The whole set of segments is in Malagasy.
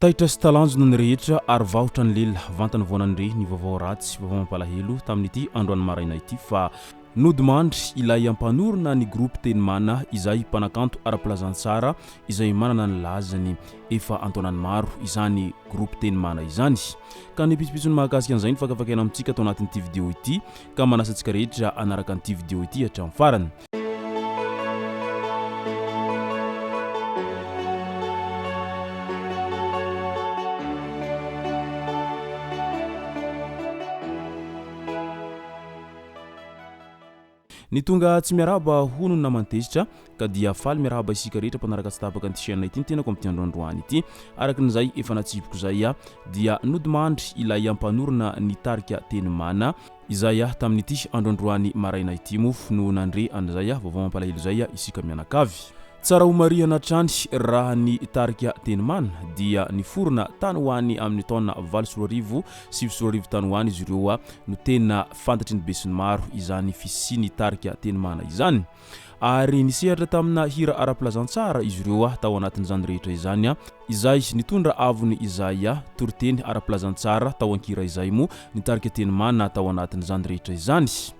Taitra sy talanjona ny rehetra ary vahotra ny lela vantany voanan'ire ny vaovao ratsy vaovao mampalahelo tamin'ity androany maraina ity fa nodimandry ilay ampanorona ny groupe Tenimana izay mpanakanto ara-pilazantsara izay manana ny lazany efa antonany maro izany groupe Tenimana izany ka ny pisipitsony mahakasika an'izay ny fakafakaina amintsika atao anatin'ity vidéo ity ka manasantsika rehetra anaraka an'ity vidéo ity hatramin'ny farany. Ny tonga tsy miaraba hono namantezitra ka dia faly miaraba isika rehetra mpanaraka tsy tapaka an'ity chaîne ity tena ko amin'ity androandroany ity arakin'izay efa natsipiko zay dia nodimandry ilay ampanorona ny tarika Tenimana izay tamin'ity androandroany maraina ity mofo no nandre an'izay vaovao mampalahelo zay isika mianakavy. Tsara homarihana trany raha ny tarika Tenimana dia niforona tany hoany amin'ny taona 2024 tany hoany izy ireo no tena fantatry ny be sy ny maro izany fisiny tarika Tenimana izany ary nisehatra tamina hira ara-pilazantsara izy ireo tao anatin'izany rehetra izany izay nitondra avony Izay toriteny ara-pilazantsara tao ankira izay mo ny tarika Tenimana tao anatin'izany rehetra izany.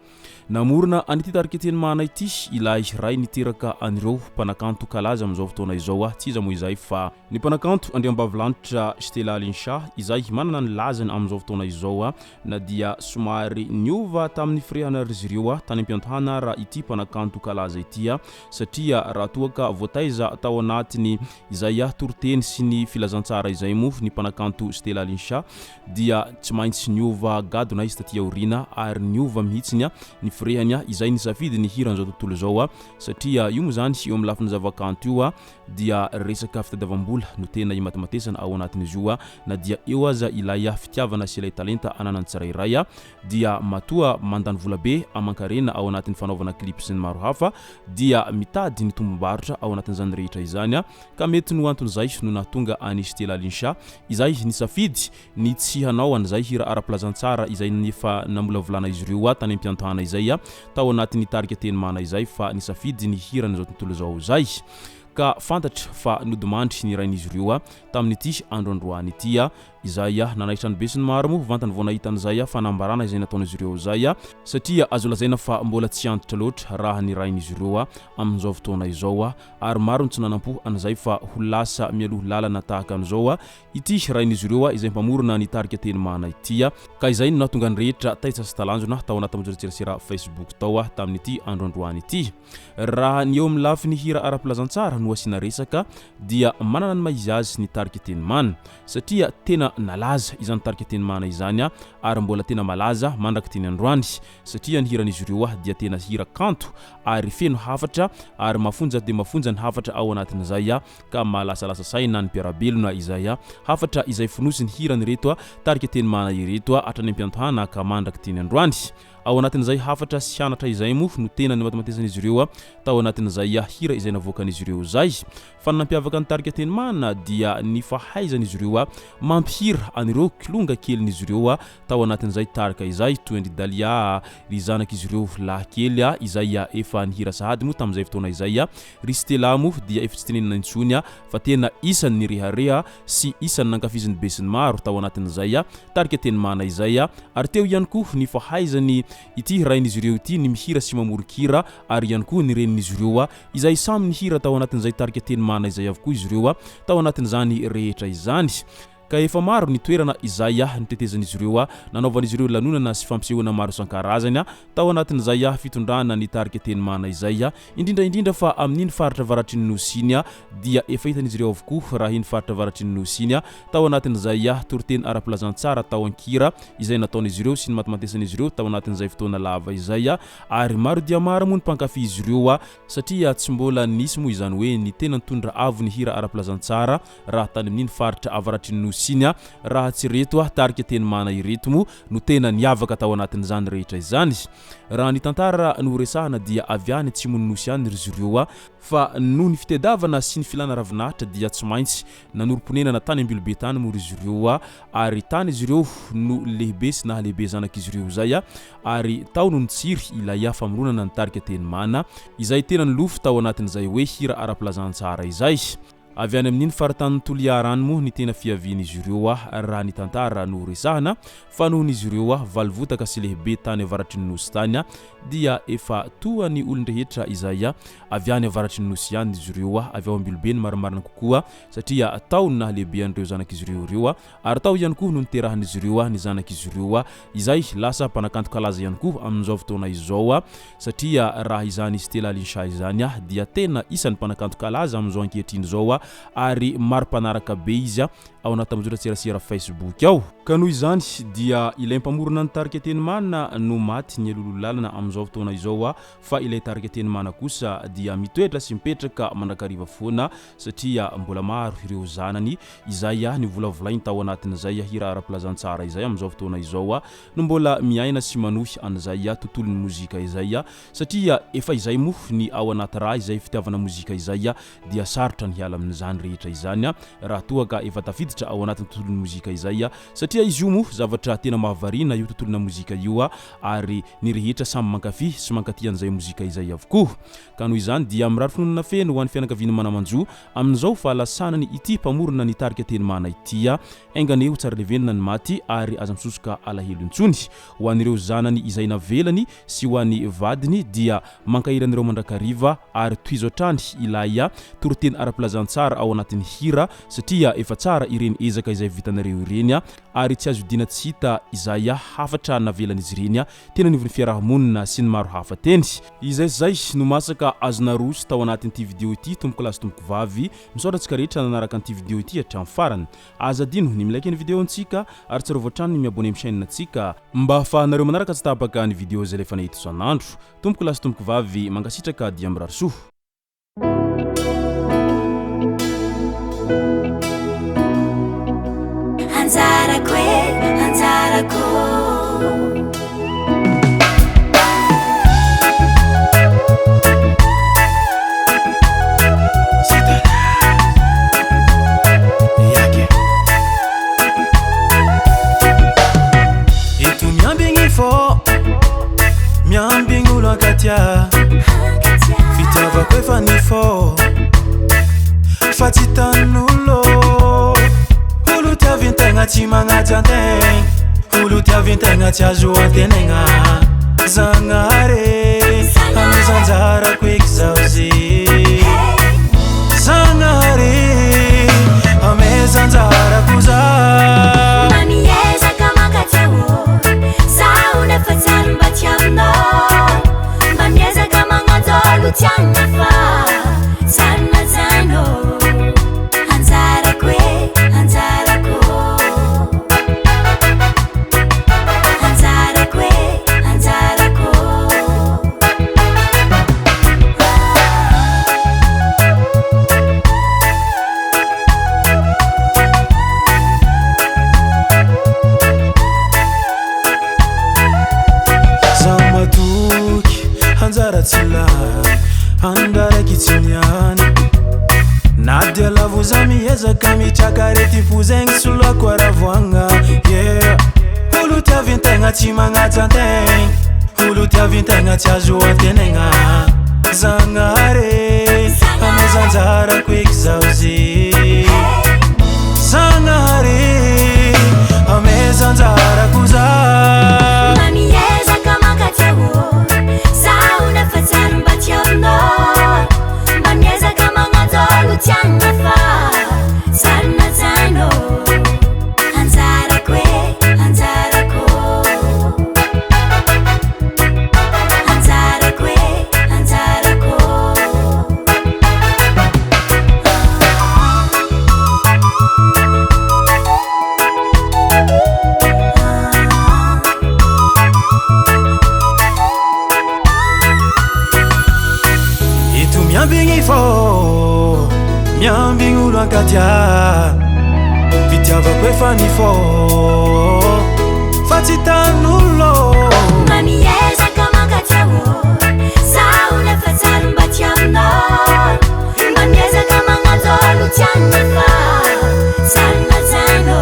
Namorona an'ity tarika Tenimana ity ilay ray niteraka an'ireo mpanakanto kalaza amin'izao fotoana izao tsy iza moa izay fa ny mpanakanto andriambavilanitra Stella Lyncha izay manana ny lazany amin'izao fotoana izao na dia somary niova tamin'ny firehana izy ireo tany am-piantohana raha ity mpanakanto kalaza ity satria raha toa ka voataiza tao anatiny izay toriteny sy ny filazantsara izay mo ny mpanakanto Stella Lyncha dia tsy maintsy niova gadona izy taty aorina ary niova mihitsiny ny firehany izay nisafidy ny hira an'izao tontolo izao satria io moa zany eo amin'ny lafiny zavakanto io dia resaka fitadiavam-bola no tena imatematesan ao anatin'izy io na dia eo aza ilay fitiavana sy ilay talenta ananan'ny tsirairay dia matoa mandany vola be amankarena ao anatin'ny fanaovana clip sy ny maro hafa dia mitady ny tombom-barotra ao anatin'izany rehetra izany ka mety no anton'izay no nahatonga any Stella Lyncha izay nisafidy ny tsy hanao an'izay hira ara-pilazantsara izay nefa namolavolana izy ireo tany am-piantohana izay tao anatin'ny tarika Tenimana izay fa nisafidy ny hira n'izao tontolo izao zay ka fantatra fa nodimandry ny rain'izy ireo tamin'ity androandroany ity Izay nanaitra ny be sy ny maro mo vantany vao nahitan'izay fanambarana izay nataon'izy ireo zay satria azo lazaina fa mbola tsy antitra loatra raha ny rain'izy ireo amin'izao fotoana izao ary maro ny tsy nanampo an'izay fa ho lasa mialoha lalana tahaka an'izao ity rain'izy ireo izay mpamorona ny tarika Tenimana ity ka izay no nahatonga ny rehetra taitra sy talanjona tao anaty mojeritserasera Facebook tao tamin'ity androandroany ity raha ny eo amin'ny lafiny hira ara-pilazantsara no asiana resaka dia manana ny maizy azy ny tarika Tenimana satria tena nalaza izany tarika Tenimana izany ary mbola tena malaza mandraka teny androany satria ny hiran'izy ireo dia tena hira kanto ary feno hafatra ary mafonja dia mafonja ny hafatra ao anatin'izay ka malasalasa saina ny mpiarabelona izay hafatra izay fonosiny hirany reto tarika Tenimana ireto hatrany am-piantohana ka mandraka teny androany ao anatin'izay hafatra sy hianatra izay mo no tena ny matematesan'izy ireo tao anatin'izay hira izay navoakan'izy ireo zay fa nampiavaka ny tarika Tenimana dia ny fahaizan'izy ireo mampihira an'ireo kilonga kelin'izy ireo tao anatin'izay tarika izay toy ny dalia ry zanak'izy ireo lahakely izay efa nihira sahady mo tamin'izay fotoana izay ry Stella mo dia efa tsy tenenina intsony fa tena isany ny rehareha sy isany nankafiziny be sy ny maro tao anatin'izay tarika Tenimana izay ary teo ihany koa ny fahaizany ity rain'izy ireo ity ny mihira sy mamorokira ary ihany koa ny renin'izy ireo izay samy ny hira tao anatin'izay tarika Tenimana izay avokoa izy ireo tao anatin'izany rehetra izany ka efa maro ny toerana izay nitetezan'izy ireo nanaovan'izy ireo lanonana sy fampisehoana maro isan-karazany tao anatin'izay fitondrana ny tarika Tenimana izay indrindra fa amin'iny faritra avaratry ny nosiny dia efa hitan'izy ireo avokoa raha iny faritra avaratry ny nosiny tao anatin'izay toriteny ara-pilazantsara tao ankira izay nataon'izy ireo sy ny matematesan'izy ireo tao anatin'izay fotoana lava izay ary maro dia maro moa ny mpankafy izy ireo satria tsy mbola nisy moa izany hoe ny tena nitondra avo ny hira ara-pilazantsara raha tany amin'iny faritra avaratry ny nosiny raha tsy reto tarika Tenimana ireto mo no tena niavaka tao anatin'izany rehetra izany raha ny tantara no resahana dia avy any tsy mononosy any izy ireo fa noho ny fitadiavana sy ny filana ravinahitra dia tsy maintsy nanorom-ponenana tany ambilobe tany moa izy ireo ary tany izy ireo no lehibe sy nahalehibe zanak'izy ireo zay ary tao no nitsiry ilay famoronana ny tarika Tenimana izay tena nilofo tao anatin'izay hoe hira ara-pilazantsara izay avy any amin'iny faratany toliarany moa ny tena fiavian'izy ireo raha ny tantara no resahana fa nohon'izy ireo valivotaka sy lehibe tany avaratry ny nosy tany dia efa toany olon-drehetra izay avy any avaratry ny nosy ihany izy ireo avy ao ambilobeny marimarina kokoa satria taony na lehibe an'ireo zanak'izy ireo ary tao ihany koa no niterahan'izy ireo ny zanak'izy ireo izay lasa mpanakanto kalaza ihany koa amin'izao fotoana izao satria raha izany Stella Lyncha izany dia tena isan'ny mpanakanto kalaza amin'izao ankehitriny izao ary maro mpanaraka be izy ao anaty majoratsirasera Facebook ao ka noho izany dia ilay mpamorona ny tarika Tenimana no maty ny lololalana amin'izao fotoana izao fa ilay tarika Tenimana kosa dia mitoetra sy mipetraka mandrakariva foana satria mbola maro ireo zanany izay ny volavolainy tao anatin'izay hirahara-pilazantsara izay amin'izao fotoana izao no mbola miaina sy manohy an'izay tontolon'ny mozika izay satria efa izay moa ny ao anaty raha izay fitiavana mozika izay dia sarotra ny hiala amin'izany rehetra izany raha toa ka efa tafiditra ao anatin'ny tontolon'ny mozika izay satria izy io moa zavatra tena mahavarina io tontolona mozika io ary ny rehetra samy mankafy sy mankaty an'izay mozika izay avokoa ka noho izany dia mirary finonana feno ho an'ny fianakaviana manamanjo amin'izao fahalasanany ity mpamorona ny tarika Tenimana ity ainganeo tsara levenina ny maty ary aza misosoka alahelo intsony ho an'ireo zanany izay navelany sy ho an'ny vadiny dia mankahiran'ireo mandrakariva ary tohizo hatrany ilay toroteny ara-pilazantsara ao anatin'ny hira satria efa tsara ireny ezaka izay vitanareo ireny ary tsy azo idina tsy hita izay hafatra navelan'izy ireny tena niovon'ny fiarahamonina sy ny maro hafa teny izay no masaka azonaroso tao anatin'ity video ity tomboko lasy tomboko vavy misaotratsika rehetra nanaraka an'ity video ity hatramin'ny farany azadino ny milaiky ny video antsika ary tsarovatrano ny miabone amin'ny chaîne antsika mba ahafahanareo manaraka tsy tapaka ny video izay lefa nahita isan'andro tomboko lasy tomboko vavy mangasitraka dia mirary soa Anzarako Itu miambingi fo miambingu lo katia fitava kwefa ni fo fatitanulo hulu tia vintenga chimanga janteng hulu tia vintenga chajuwa tenenga zangare amizanzara kwekzauzi zangare amezanzara kuza Mamieza kama katawo sauna fatan batiamno Mamieza kama ngotolu tiangafa sana zano Anzarakwe Anzarakwe Anzaratsila andara kitinyani Nadia lavuzami yeza kami chakareti puzeng sulwa kwa ravwanga yeah hulu tia vintenga chimanga janteng hulu tia vintenga chajua tenenga zangare amezanzara kwekzauzi zangare amezanzara kuza Mamieza kama katawo sauna fatan batiamno Mamieza kama ngotolu tiangafa sana zano Anzarakwe Anzarakwe Anzarakwe Anzarakwe Itu miambingi fo miambingu lo katia fitiava kwefa ni fo fatitanulo Mamieza kama katawo sauna fatan batiamno Mamieza kama ngotolu tiangafa sana zano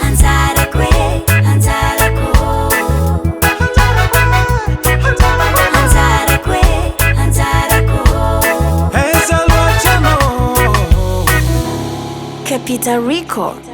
Anzarakwe Anzarakwe Anzarakwe Anzarakwe Ezalwachano Peter Record.